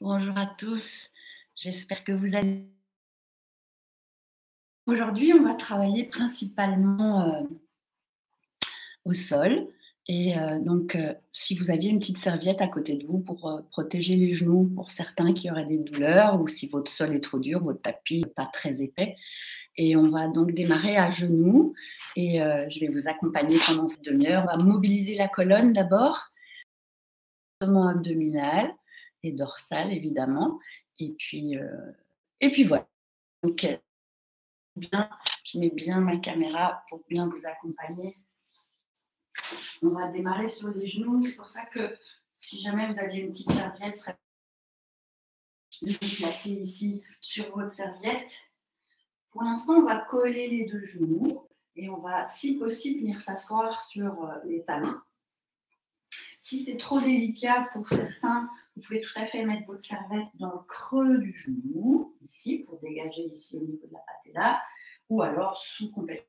Bonjour à tous, j'espère que vous allez. Aujourd'hui, on va travailler principalement au sol. Si vous aviez une petite serviette à côté de vous pour protéger les genoux, pour certains qui auraient des douleurs, ou si votre sol est trop dur, votre tapis n'est pas très épais. Et on va donc démarrer à genoux. Je vais vous accompagner pendant cette demi-heure. On va mobiliser la colonne d'abord, mouvement abdominal et dorsal évidemment. Et puis voilà. Donc, bien, je mets bien ma caméra pour bien vous accompagner. On va démarrer sur les genoux. C'est pour ça que si jamais vous aviez une petite serviette, ce serait de vous placer ici sur votre serviette. Pour l'instant, on va coller les deux genoux et on va, si possible, venir s'asseoir sur les talons. Si c'est trop délicat pour certains, vous pouvez tout à fait mettre votre serviette dans le creux du genou, ici, pour dégager ici au niveau de la patella, ou alors sous complètement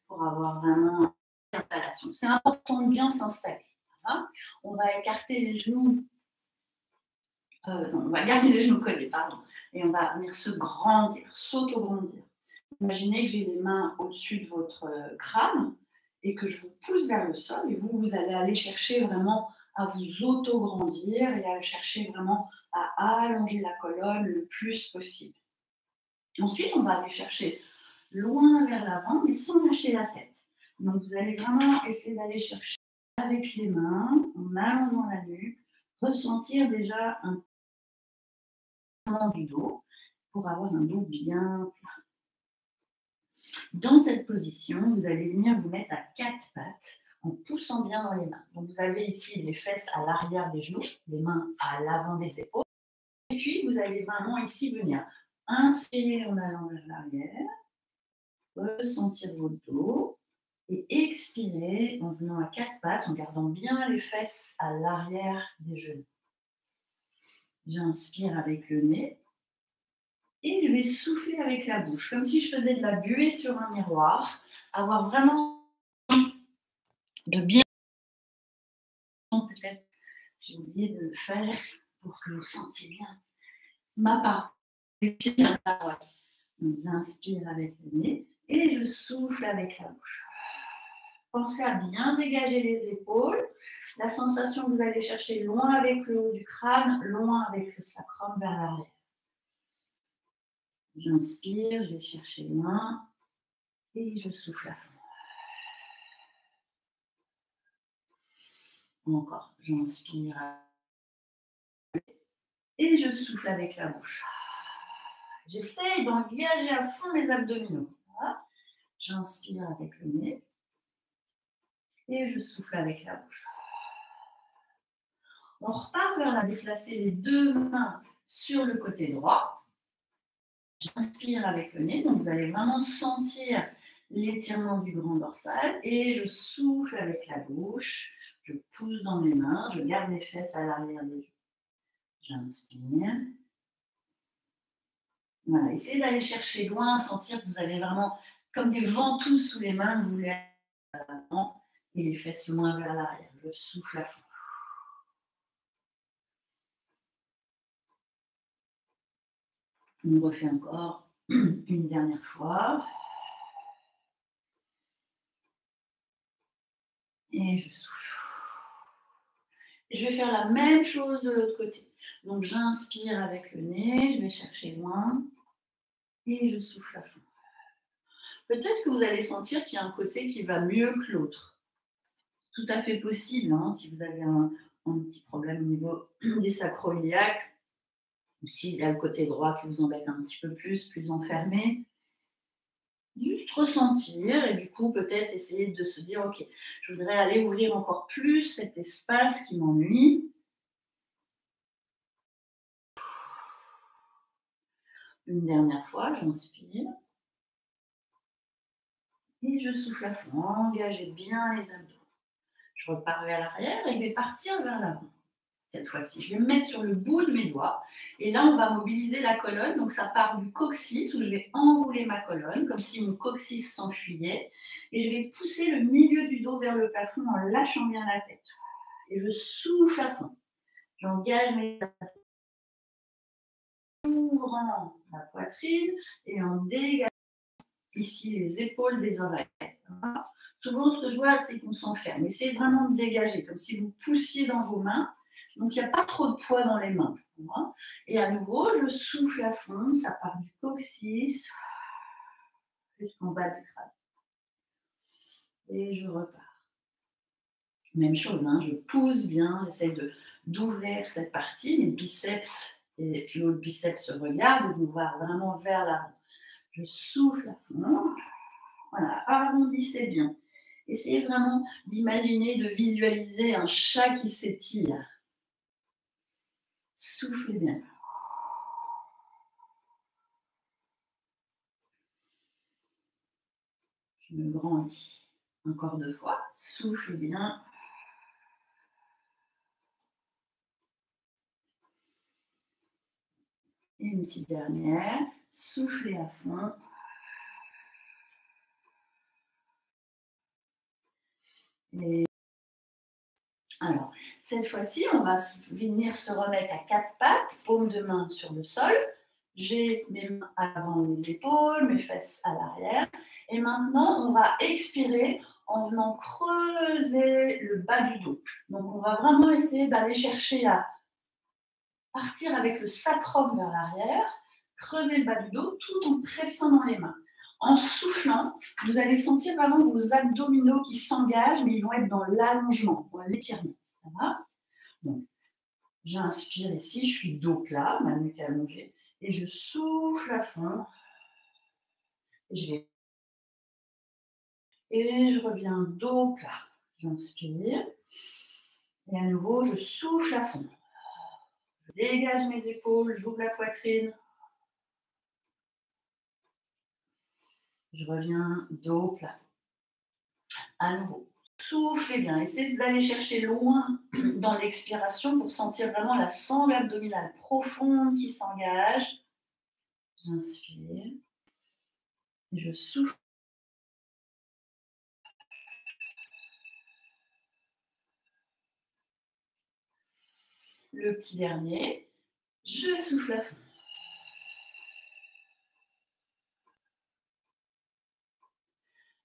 pour avoir vraiment une installation. C'est important de bien s'installer. Voilà. On va écarter les genoux, non, on va garder les genoux collés, pardon, et on va venir se grandir, s'auto-grandir. Imaginez que j'ai les mains au-dessus de votre crâne et que je vous pousse vers le sol et vous allez aller chercher vraiment à vous auto-grandir et à chercher vraiment à allonger la colonne le plus possible. Ensuite, on va aller chercher loin vers l'avant, mais sans lâcher la tête. Donc, vous allez vraiment essayer d'aller chercher avec les mains, en allongeant la nuque, ressentir déjà un mouvement du dos pour avoir un dos bien plat. Dans cette position, vous allez venir vous mettre à quatre pattes en poussant bien dans les mains. Donc, vous avez ici les fesses à l'arrière des genoux, les mains à l'avant des épaules. Et puis, vous allez vraiment ici venir inspirer en allant vers l'arrière, ressentir votre dos et expirer en venant à quatre pattes, en gardant bien les fesses à l'arrière des genoux. J'inspire avec le nez et je vais souffler avec la bouche, comme si je faisais de la buée sur un miroir, avoir vraiment de bien. Peut-être j'ai oublié de le faire pour que vous sentiez bien ma part. Donc, j'inspire avec le nez et je souffle avec la bouche. Pensez à bien dégager les épaules. La sensation que vous allez chercher loin avec le haut du crâne, loin avec le sacrum vers l'arrière. J'inspire, je vais chercher loin et je souffle à fond. Encore, j'inspire et je souffle avec la bouche. J'essaye d'engager à fond les abdominaux. Voilà. J'inspire avec le nez et je souffle avec la bouche. On repart vers la déplacer les deux mains sur le côté droit. J'inspire avec le nez, donc vous allez vraiment sentir l'étirement du grand dorsal et je souffle avec la bouche. Je pousse dans mes mains, je garde mes fesses à l'arrière des genoux. J'inspire. Voilà, essayez d'aller chercher loin, sentir que vous avez vraiment comme des ventouses sous les mains, vous voulez à l'avant et les fesses loin vers l'arrière. Je souffle à fond. On refait encore une dernière fois. Et je souffle. Et je vais faire la même chose de l'autre côté. Donc j'inspire avec le nez, je vais chercher loin et je souffle à fond. Peut-être que vous allez sentir qu'il y a un côté qui va mieux que l'autre. Tout à fait possible, hein, si vous avez un petit problème au niveau des sacro-iliaques, ou s'il y a le côté droit qui vous embête un petit peu plus enfermé. Juste ressentir et du coup peut-être essayer de se dire ok, je voudrais aller ouvrir encore plus cet espace qui m'ennuie. Une dernière fois, j'inspire et je souffle à fond, engagez bien les abdos. Je repars vers l'arrière et je vais partir vers l'avant. Cette fois-ci, je vais me mettre sur le bout de mes doigts et là on va mobiliser la colonne, donc ça part du coccyx où je vais enrouler ma colonne comme si mon coccyx s'enfuyait et je vais pousser le milieu du dos vers le plafond en lâchant bien la tête et je souffle à fond. J'engage mes abdos. ouvrant la poitrine et en dégageant ici les épaules des oreilles. Souvent, ce que je vois, c'est qu'on s'enferme. Essayez vraiment de dégager, comme si vous poussiez dans vos mains. Donc, il n'y a pas trop de poids dans les mains. Et à nouveau, je souffle à fond. Ça part du coccyx jusqu'en bas du crâne. Et je repars. Même chose, hein, je pousse bien, j'essaie d'ouvrir cette partie. Les biceps et l'autre biceps se regardent et vont voir vraiment vers l'avant. Je souffle à fond. Voilà, arrondissez bien. Essayez vraiment d'imaginer, de visualiser un chat qui s'étire. Soufflez bien. Je me grandis. Encore 2 fois. Souffle bien. Et une petite dernière. Soufflez à fond. Et alors, cette fois-ci, on va venir se remettre à 4 pattes, paume de main sur le sol. J'ai mes mains avant mes épaules, mes fesses à l'arrière. Et maintenant, on va expirer en venant creuser le bas du dos. Donc, on va vraiment essayer d'aller chercher à partir avec le sacrum vers l'arrière, creuser le bas du dos tout en pressant dans les mains. En soufflant, vous allez sentir vraiment vos abdominaux qui s'engagent, mais ils vont être dans l'allongement, dans l'étirement. Donc, j'inspire ici, je suis dos plat, ma nuque allongée, et je souffle à fond. Et je reviens dos plat. J'inspire. Et à nouveau, je souffle à fond. Je dégage mes épaules, j'ouvre la poitrine. Je reviens dos plat. À nouveau, soufflez bien. Essayez d'aller chercher loin dans l'expiration pour sentir vraiment la sangle abdominale profonde qui s'engage. J'inspire. Et je souffle. Le petit dernier, je souffle à fond.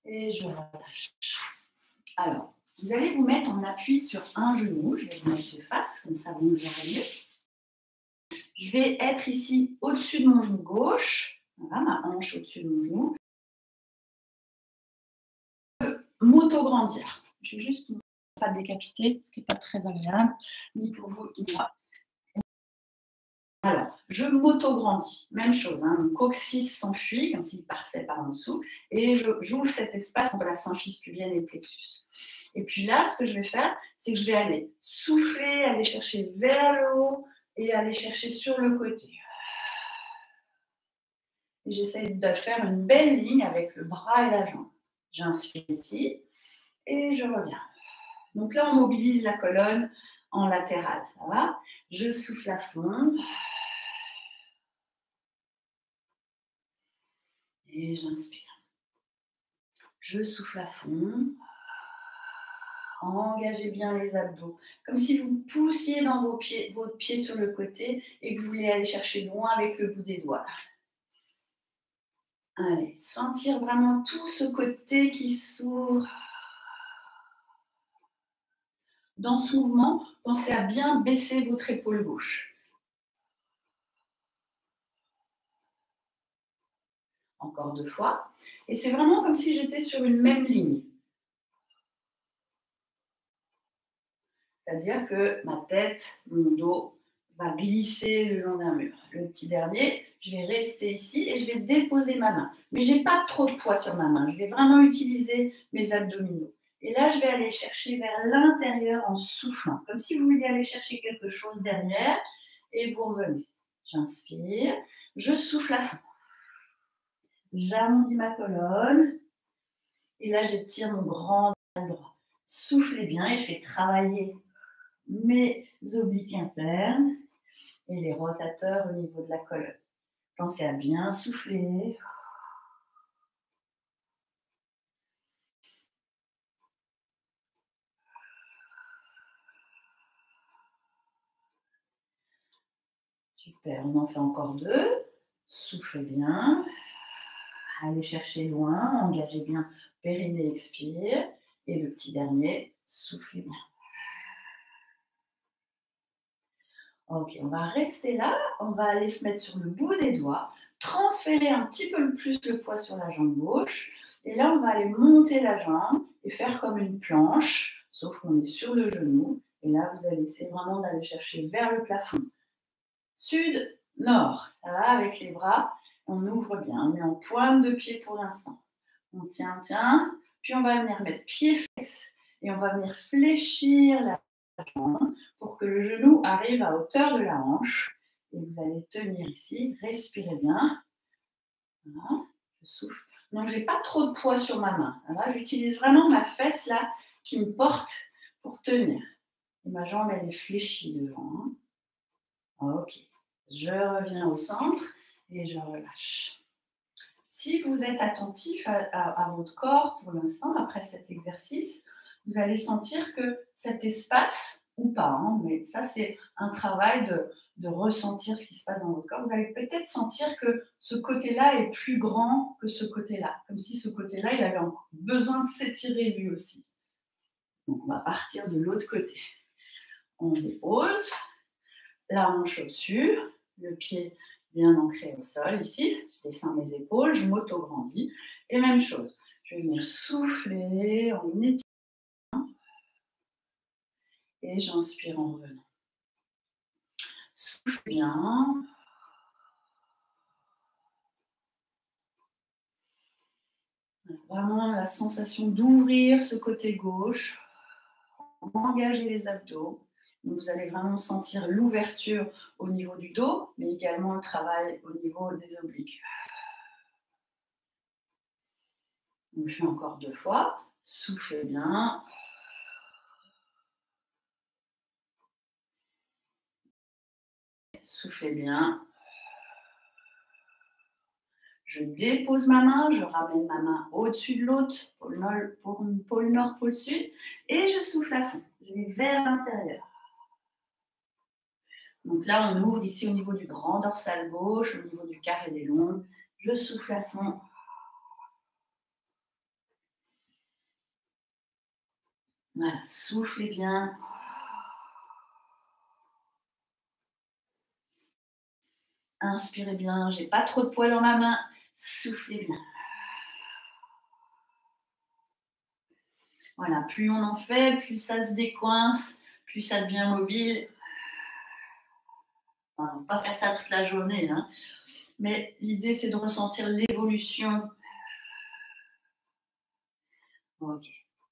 Et je relâche. Alors, vous allez vous mettre en appui sur un genou. Je vais vous mettre de face, comme ça vous me verrez mieux. Je vais être ici au-dessus de mon genou gauche. Voilà, ma hanche au-dessus de mon genou. M'auto-grandir. Je vais juste ne pas décapiter, ce qui n'est pas très agréable, ni pour vous, ni moi. Alors, je m'auto-grandis. Même chose, hein, mon coccyx s'enfuit, comme s'il passait par en dessous, et j'ouvre cet espace entre la symphyse pubienne et le plexus. Et puis là, ce que je vais faire, c'est que je vais aller souffler, aller chercher vers le haut et aller chercher sur le côté. Et j'essaie de faire une belle ligne avec le bras et la jambe. J'inspire ici et je reviens. Donc là, on mobilise la colonne en latéral. Ça va ? Je souffle à fond. Et j'inspire. Je souffle à fond. Engagez bien les abdos. Comme si vous poussiez dans votre pied sur le côté et que vous voulez aller chercher loin avec le bout des doigts. Allez, sentir vraiment tout ce côté qui s'ouvre. Dans ce mouvement, pensez à bien baisser votre épaule gauche. Encore 2 fois. Et c'est vraiment comme si j'étais sur une même ligne. C'est-à-dire que ma tête, mon dos va glisser le long d'un mur. Le petit dernier, je vais rester ici et je vais déposer ma main. Mais je n'ai pas trop de poids sur ma main. Je vais vraiment utiliser mes abdominaux. Et là, je vais aller chercher vers l'intérieur en soufflant, comme si vous vouliez aller chercher quelque chose derrière et vous revenez. J'inspire, je souffle à fond. J'arrondis ma colonne et là, j'étire mon grand bras droit. Soufflez bien et je vais travailler mes obliques internes et les rotateurs au niveau de la colonne. Pensez à bien souffler. Super, on en fait encore 2. Soufflez bien. Allez chercher loin, engagez bien périnée, expire. Et le petit dernier, soufflez bien. Ok, on va rester là. On va aller se mettre sur le bout des doigts, transférer un petit peu plus le poids sur la jambe gauche. Et là, on va aller monter la jambe et faire comme une planche, sauf qu'on est sur le genou. Et là, vous allez essayer vraiment d'aller chercher vers le plafond. Sud, nord. Là, avec les bras, on ouvre bien. On est en pointe de pied pour l'instant. On tient. Puis on va venir mettre pied flex et on va venir fléchir la jambe pour que le genou arrive à hauteur de la hanche. Et vous allez tenir ici. Respirez bien. Voilà. Je souffle. Donc, je n'ai pas trop de poids sur ma main. Voilà. J'utilise vraiment ma fesse là qui me porte pour tenir. Et ma jambe, elle est fléchie devant. Ok. Je reviens au centre et je relâche. Si vous êtes attentif à votre corps pour l'instant, après cet exercice, vous allez sentir que cet espace, ou pas, hein, mais ça c'est un travail de ressentir ce qui se passe dans votre corps, vous allez peut-être sentir que ce côté-là est plus grand que ce côté-là, comme si ce côté-là, il avait encore besoin de s'étirer lui aussi. Donc on va partir de l'autre côté. On dépose, la hanche au-dessus, le pied bien ancré au sol ici, je descends mes épaules, je m'auto-grandis, et même chose, je vais venir souffler en étirant, et j'inspire en revenant. Souffle bien. Vraiment la sensation d'ouvrir ce côté gauche, engager les abdos. Donc vous allez vraiment sentir l'ouverture au niveau du dos, mais également le travail au niveau des obliques. On le fait encore 2 fois. Soufflez bien. Soufflez bien. Je dépose ma main, je ramène ma main au-dessus de l'autre, pôle nord, pôle sud, et je souffle à fond. Je vais vers l'intérieur. Donc là, on ouvre ici au niveau du grand dorsal gauche, au niveau du carré des lombes. Je souffle à fond. Voilà, soufflez bien. Inspirez bien, j'ai pas trop de poids dans ma main. Soufflez bien. Voilà, plus on en fait, plus ça se décoince, plus ça devient mobile. On ne va pas faire ça toute la journée, hein. Mais l'idée, c'est de ressentir l'évolution. Ok,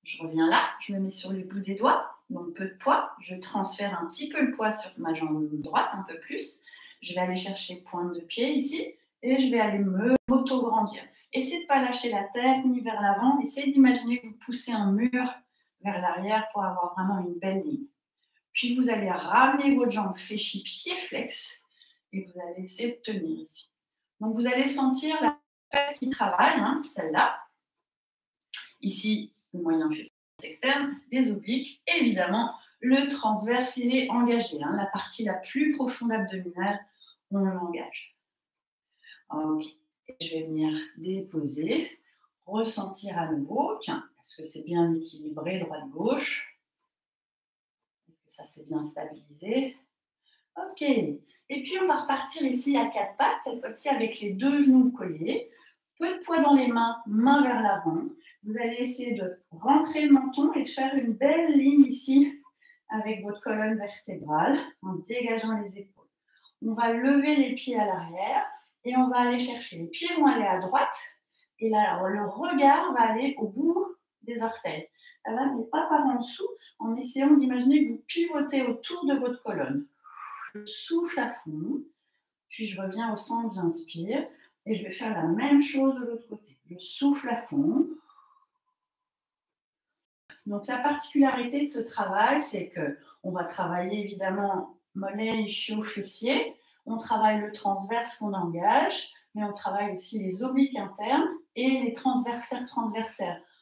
je reviens là, je me mets sur le bout des doigts, donc peu de poids. Je transfère un petit peu le poids sur ma jambe droite, un peu plus. Je vais aller chercher pointe de pied ici et je vais aller m'auto-grandir. Essayez de ne pas lâcher la tête ni vers l'avant. Essayez d'imaginer que vous poussez un mur vers l'arrière pour avoir vraiment une belle ligne. Puis vous allez ramener votre jambe fléchie, pied flex, et vous allez essayer de tenir ici. Donc vous allez sentir la fesse qui travaille, hein, celle-là. Ici, le moyen fessier externe, les obliques, et évidemment, le transverse, il est engagé. Hein, la partie la plus profonde abdominale, on l'engage. Ok, je vais venir déposer, ressentir à nouveau. Tiens, est-ce que c'est bien équilibré, droite-gauche? Est-ce que ça s'est bien stabilisé? Ok, et puis on va repartir ici à 4 pattes, cette fois-ci avec les 2 genoux collés. Peu de poids dans les mains, main vers l'avant. Vous allez essayer de rentrer le menton et de faire une belle ligne ici avec votre colonne vertébrale en dégageant les épaules. On va lever les pieds à l'arrière et on va aller chercher. Les pieds vont aller à droite et là, le regard va aller au bout des orteils. Là, mais pas par en dessous, en essayant d'imaginer que vous pivotez autour de votre colonne. Je souffle à fond, puis je reviens au centre, j'inspire. Et je vais faire la même chose de l'autre côté. Je souffle à fond. Donc la particularité de ce travail, c'est qu'on va travailler évidemment mollet, ischio, fessier. On travaille le transverse qu'on engage, mais on travaille aussi les obliques internes et les transversaires.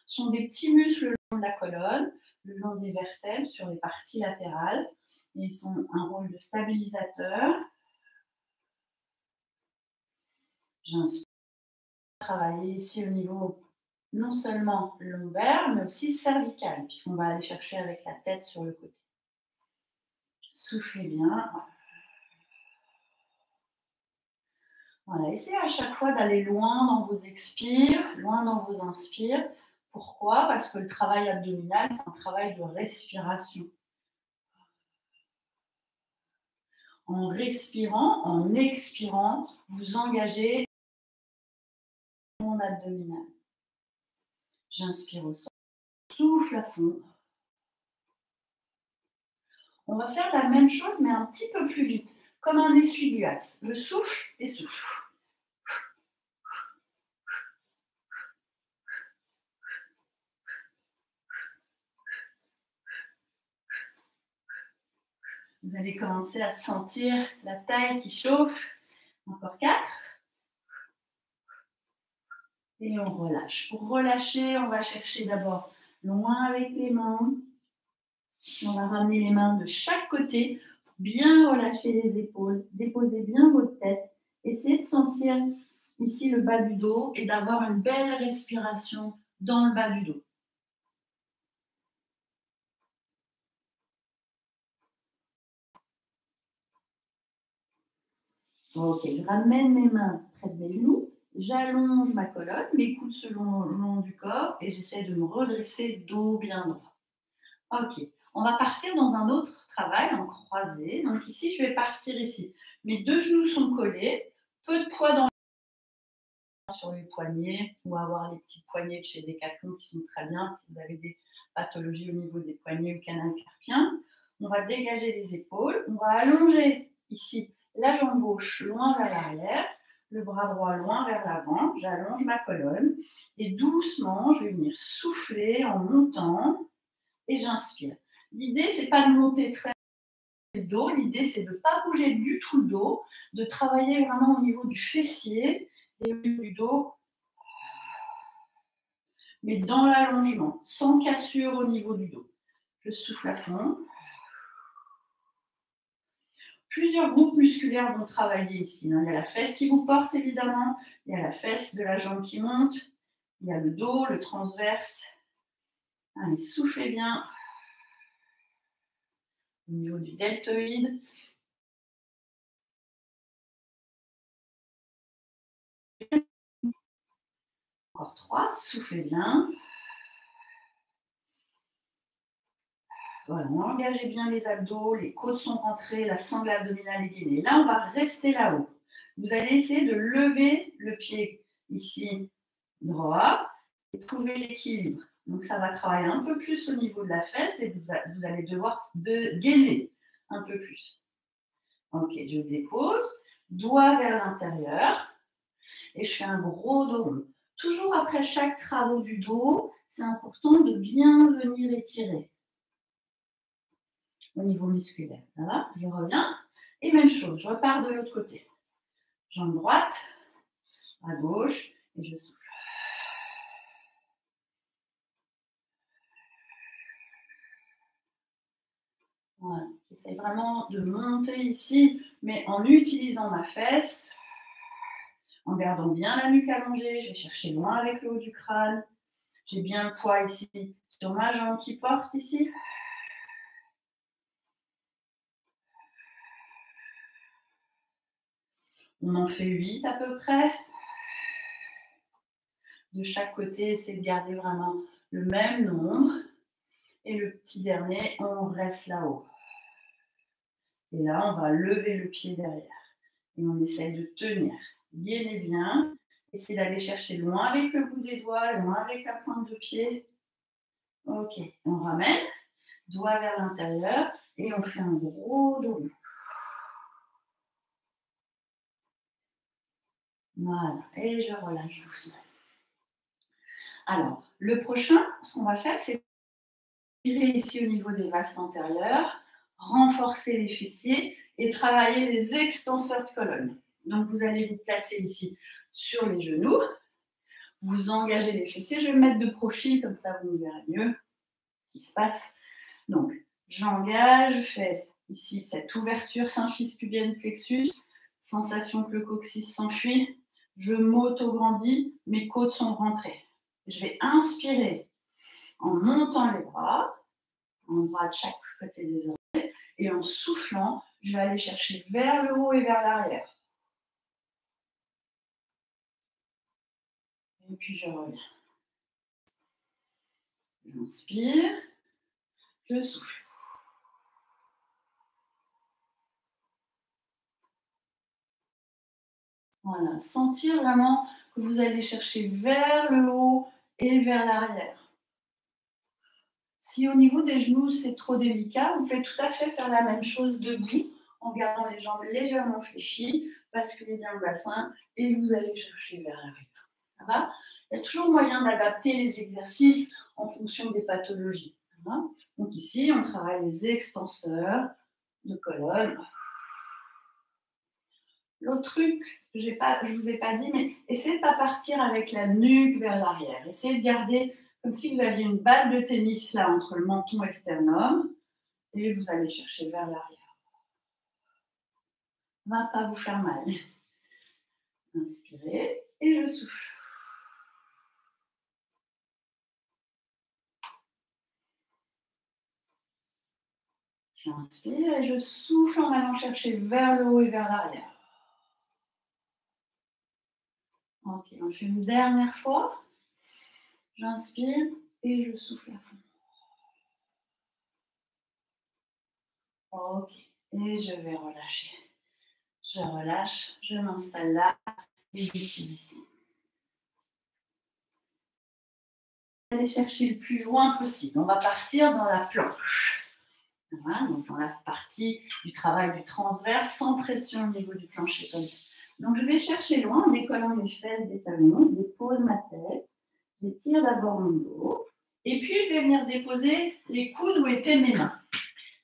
Ce sont des petits muscles le long de la colonne, le long des vertèbres, sur les parties latérales. Et ils ont un rôle de stabilisateur. J'inspire, travailler ici au niveau non seulement lombaire, mais aussi cervical, puisqu'on va aller chercher avec la tête sur le côté. Soufflez bien. Voilà, essayez à chaque fois d'aller loin dans vos expires, loin dans vos inspires. Pourquoi? Parce que le travail abdominal, c'est un travail de respiration. En respirant, en expirant, vous engagez mon abdominal. J'inspire au centre, souffle à fond. On va faire la même chose, mais un petit peu plus vite, comme un essuie-glace. Je souffle et souffle. Vous allez commencer à sentir la taille qui chauffe. Encore 4. Et on relâche. Pour relâcher, on va chercher d'abord loin avec les mains. On va ramener les mains de chaque côté pour bien relâcher les épaules. Déposez bien votre tête. Essayez de sentir ici le bas du dos et d'avoir une belle respiration dans le bas du dos. Ok, je ramène mes mains près de mes genoux. J'allonge ma colonne, mes coudes selon le long du corps et j'essaie de me redresser dos bien droit. Ok, on va partir dans un autre travail en croisé. Donc ici, je vais partir ici. Mes deux genoux sont collés, peu de poids sur les poignets ou avoir les petits poignets de chez Decathlon qui sont très bien si vous avez des pathologies au niveau des poignets ou canal carpien. On va dégager les épaules, on va allonger ici la jambe gauche loin vers l'arrière, le bras droit loin vers l'avant, j'allonge ma colonne et doucement je vais venir souffler en montant et j'inspire. L'idée c'est pas de monter très le dos, l'idée c'est de ne pas bouger du tout le dos, de travailler vraiment au niveau du fessier et au niveau du dos, mais dans l'allongement, sans cassure au niveau du dos. Je souffle à fond. Plusieurs groupes musculaires vont travailler ici. Il y a la fesse qui vous porte évidemment, il y a la fesse de la jambe qui monte, il y a le dos, le transverse. Allez, soufflez bien. Au niveau du deltoïde. Encore 3, soufflez bien. Voilà, engagez bien les abdos, les côtes sont rentrées, la sangle abdominale est gainée. Là, on va rester là-haut. Vous allez essayer de lever le pied ici droit et trouver l'équilibre. Donc, ça va travailler un peu plus au niveau de la fesse et vous allez devoir gainer un peu plus. Ok, je dépose, doigt vers l'intérieur et je fais un gros dos rond. Toujours après chaque travaux du dos, c'est important de bien venir étirer au niveau musculaire. Ça va? Je reviens. Et même chose, je repars de l'autre côté. Jambe droite, à gauche, et je souffle. Voilà. J'essaie vraiment de monter ici, mais en utilisant ma fesse, en gardant bien la nuque allongée. Je vais chercher loin avec le haut du crâne. J'ai bien le poids ici sur ma jambe qui porte ici. On en fait 8 à peu près. De chaque côté, essayez de garder vraiment le même nombre. Et le petit dernier, on reste là-haut. Et là, on va lever le pied derrière. Et on essaye de tenir. Gainez bien. Essayez d'aller chercher loin avec le bout des doigts, loin avec la pointe de pied. Ok, on ramène. Doigt vers l'intérieur. Et on fait un gros dos. Voilà. Et je relâche doucement. Alors, le prochain, ce qu'on va faire, c'est tirer ici au niveau des vastes antérieurs, renforcer les fessiers et travailler les extenseurs de colonne. Donc, vous allez vous placer ici sur les genoux. Vous engagez les fessiers. Je vais me mettre de profil, comme ça vous me verrez mieux ce qui se passe. Donc, j'engage, je fais ici cette ouverture symphyse pubienne plexus, sensation que le coccyx s'enfuit. Je m'auto-grandis, mes côtes sont rentrées. Je vais inspirer en montant les bras de chaque côté des oreilles, et en soufflant, je vais aller chercher vers le haut et vers l'arrière. Et puis je reviens. J'inspire, je souffle. Voilà, sentir vraiment que vous allez chercher vers le haut et vers l'arrière. Si au niveau des genoux, c'est trop délicat, vous pouvez tout à fait faire la même chose debout, en gardant les jambes légèrement fléchies, basculez bien le bassin et vous allez chercher vers l'arrière. Ça va? Il y a toujours moyen d'adapter les exercices en fonction des pathologies. Voilà. Donc ici, on travaille les extenseurs de colonne. L'autre truc, je ne vous ai pas dit, mais essayez de ne pas partir avec la nuque vers l'arrière. Essayez de garder comme si vous aviez une balle de tennis là entre le menton et le sternum, et vous allez chercher vers l'arrière. Ça ne va pas vous faire mal. Inspirez et je souffle. J'inspire et je souffle en allant chercher vers le haut et vers l'arrière. Ok, on fait une dernière fois. J'inspire et je souffle à fond. Ok, et je vais relâcher. Je relâche, je m'installe là et je tire ici. Aller chercher le plus loin possible. On va partir dans la planche. Voilà, donc dans la partie du travail du transverse, sans pression au niveau du plancher comme ça. Donc je vais chercher loin en décollant mes fesses des talons, je dépose ma tête, j'étire d'abord mon dos, et puis je vais venir déposer les coudes où étaient mes mains.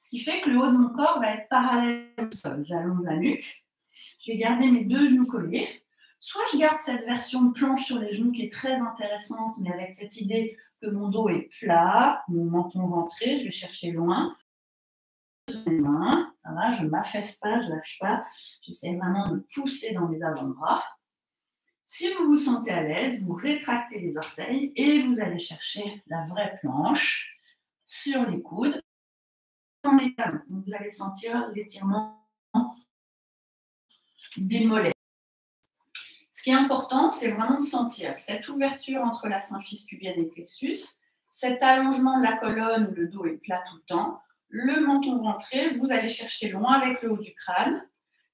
Ce qui fait que le haut de mon corps va être parallèle au sol. J'allonge la nuque, je vais garder mes deux genoux collés. Soit je garde cette version de planche sur les genoux qui est très intéressante, mais avec cette idée que mon dos est plat, mon menton rentré, je vais chercher loin. Mes mains, voilà, je ne m'affaisse pas, je ne lâche pas, j'essaie vraiment de pousser dans mes avant-bras. Si vous vous sentez à l'aise, vous rétractez les orteils et vous allez chercher la vraie planche sur les coudes, dans les talons. Donc vous allez sentir l'étirement des mollets. Ce qui est important, c'est vraiment de sentir cette ouverture entre la symphyse pubienne et le plexus, cet allongement de la colonne où le dos est plat tout le temps, le menton rentré, vous allez chercher loin avec le haut du crâne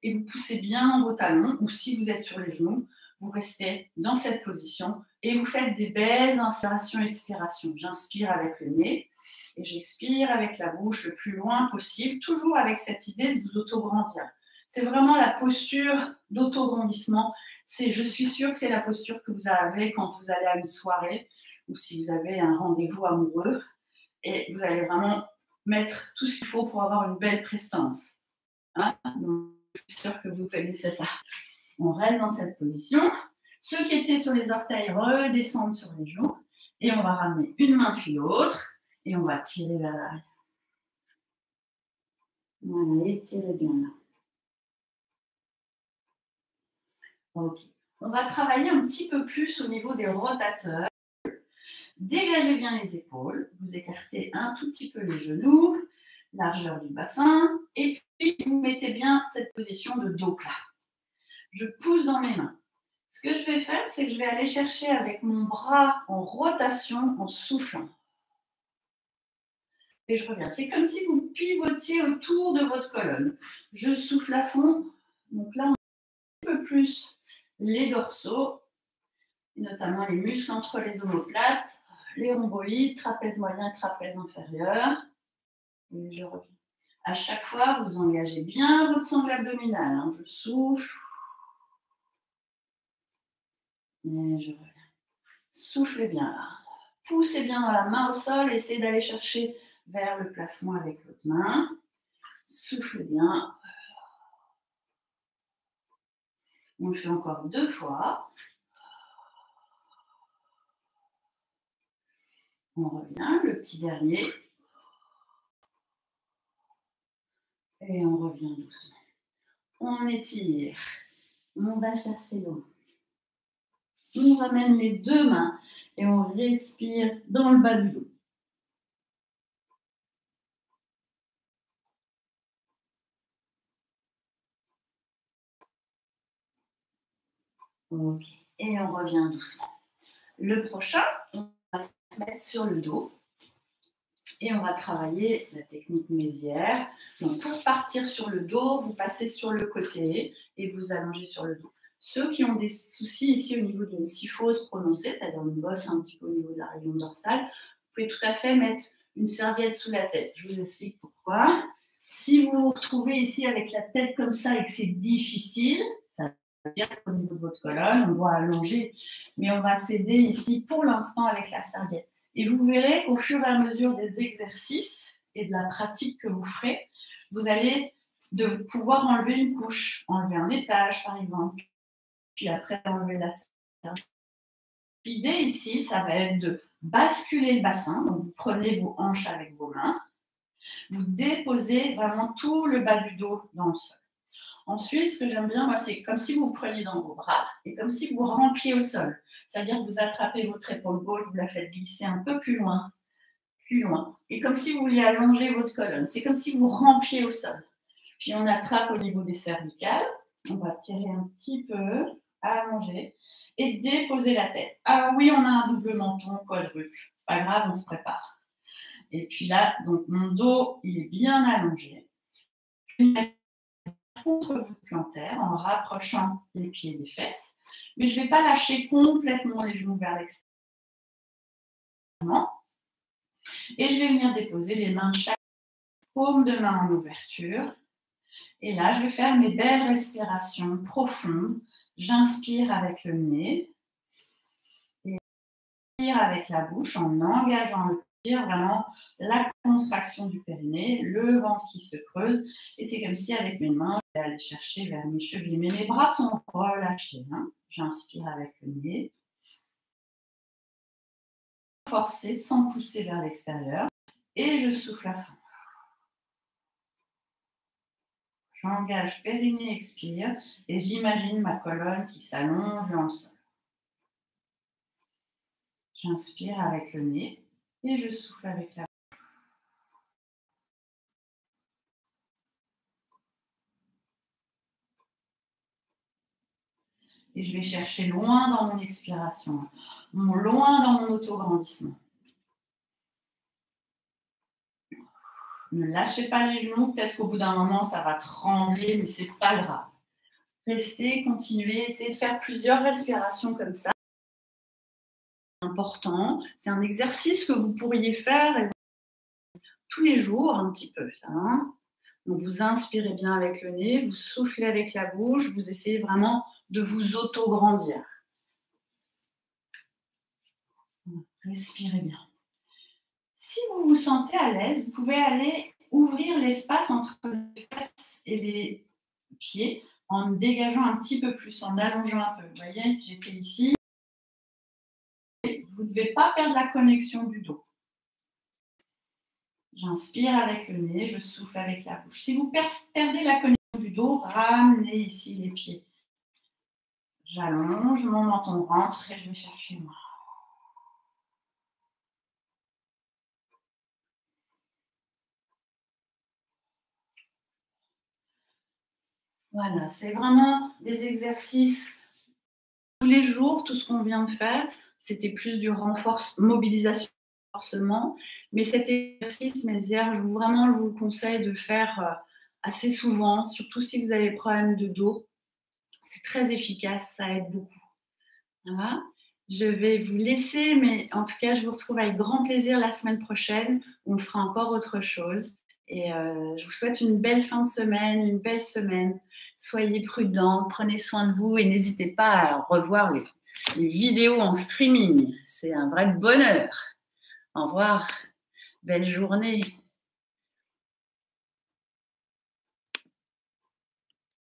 et vous poussez bien dans vos talons, ou si vous êtes sur les genoux, vous restez dans cette position et vous faites des belles inspirations et expirations. J'inspire avec le nez et j'expire avec la bouche le plus loin possible, toujours avec cette idée de vous auto-grandir. C'est vraiment la posture d'auto-grandissement. Je suis sûre que c'est la posture que vous avez quand vous allez à une soirée ou si vous avez un rendez-vous amoureux et vous allez vraiment mettre tout ce qu'il faut pour avoir une belle prestance. Hein? Donc, je suis sûre que vous connaissez ça. On reste dans cette position. Ceux qui étaient sur les orteils redescendent sur les genoux et on va ramener une main puis l'autre et on va tirer vers l'arrière. Voilà, étirez bien là. Ok. On va travailler un petit peu plus au niveau des rotateurs. Dégagez bien les épaules, vous écartez un tout petit peu les genoux, largeur du bassin, et puis vous mettez bien cette position de dos plat. Je pousse dans mes mains. Ce que je vais faire, c'est que je vais aller chercher avec mon bras en rotation, en soufflant. Et je reviens. C'est comme si vous pivotiez autour de votre colonne. Je souffle à fond. Donc là, on a un peu plus les dorsaux, notamment les muscles entre les omoplates, les rhomboïdes, trapèze moyen et trapèze inférieur. Et je reviens. À chaque fois, vous engagez bien votre sangle abdominale. Hein. Je souffle. Et je reviens. Soufflez bien là. Poussez bien dans la main au sol. Essayez d'aller chercher vers le plafond avec l'autre main. Soufflez bien. On le fait encore 2 fois. On revient, le petit dernier. Et on revient doucement. On étire. On va chercher l'eau. On ramène les deux mains et on respire dans le bas du dos. Ok. Et on revient doucement. Le prochain, on va se mettre sur le dos et on va travailler la technique Mézières. Donc pour partir sur le dos, vous passez sur le côté et vous allongez sur le dos. Ceux qui ont des soucis ici au niveau d'une syphose prononcée, c'est-à-dire une bosse un petit peu au niveau de la région dorsale, vous pouvez tout à fait mettre une serviette sous la tête. Je vous explique pourquoi. Si vous vous retrouvez ici avec la tête comme ça et que c'est difficile, ça veut dire qu'au niveau de votre colonne, on doit allonger. Mais on va s'aider ici pour l'instant avec la serviette. Et vous verrez qu'au fur et à mesure des exercices et de la pratique que vous ferez, vous allez pouvoir enlever une couche, enlever un étage par exemple, puis après enlever la serviette. L'idée ici, ça va être de basculer le bassin. Donc vous prenez vos hanches avec vos mains, vous déposez vraiment tout le bas du dos dans le sol. Ensuite, ce que j'aime bien, moi, c'est comme si vous preniez dans vos bras et comme si vous rampiez au sol. C'est-à-dire que vous attrapez votre épaule gauche, vous la faites glisser un peu plus loin. Et comme si vous vouliez allonger votre colonne. C'est comme si vous rampiez au sol. Puis on attrape au niveau des cervicales. On va tirer un petit peu, allonger et déposer la tête. Ah oui, on a un double menton, quadruple. Pas grave, on se prépare. Et puis là, donc mon dos, il est bien allongé. Contre-voûte plantaire en rapprochant les pieds des fesses. Mais je ne vais pas lâcher complètement les genoux vers l'extérieur. Et je vais venir déposer les mains chaque paume de main en ouverture. Et là, je vais faire mes belles respirations profondes. J'inspire avec le nez. Et j'inspire avec la bouche en engageant le tir, vraiment la contraction du périnée, le ventre qui se creuse. Et c'est comme si avec mes mains, je vais aller chercher vers mes chevilles. Mais mes bras sont relâchés. Hein. J'inspire avec le nez. Forcer sans pousser vers l'extérieur. Et je souffle à fond. J'engage périnée, expire, et j'imagine ma colonne qui s'allonge dans le sol. J'inspire avec le nez et je souffle avec la bouche. Et je vais chercher loin dans mon expiration, loin dans mon autograndissement. Ne lâchez pas les genoux, peut-être qu'au bout d'un moment, ça va trembler, mais ce n'est pas grave. Restez, continuez, essayez de faire plusieurs respirations comme ça. C'est important. C'est un exercice que vous pourriez faire tous les jours, un petit peu. Ça, hein. Donc, vous inspirez bien avec le nez, vous soufflez avec la bouche, vous essayez vraiment de vous auto-grandir. Respirez bien. Si vous vous sentez à l'aise, vous pouvez aller ouvrir l'espace entre les fesses et les pieds en dégageant un petit peu plus, en allongeant un peu. Vous voyez, j'étais ici. Vous ne devez pas perdre la connexion du dos. J'inspire avec le nez, je souffle avec la bouche. Si vous perdez la connexion du dos, ramenez ici les pieds. J'allonge, mon menton rentre et je vais chercher moi. Voilà, c'est vraiment des exercices tous les jours, tout ce qu'on vient de faire. C'était plus du mobilisation, renforcement. Mais cet exercice Mézières, je vous le conseille de faire assez souvent, surtout si vous avez des problèmes de dos. C'est très efficace, ça aide beaucoup. Voilà. Je vais vous laisser, mais en tout cas, je vous retrouve avec grand plaisir la semaine prochaine. On fera encore autre chose. Et je vous souhaite une belle fin de semaine, une belle semaine. Soyez prudents, prenez soin de vous et n'hésitez pas à revoir les vidéos en streaming. C'est un vrai bonheur. Au revoir. Belle journée.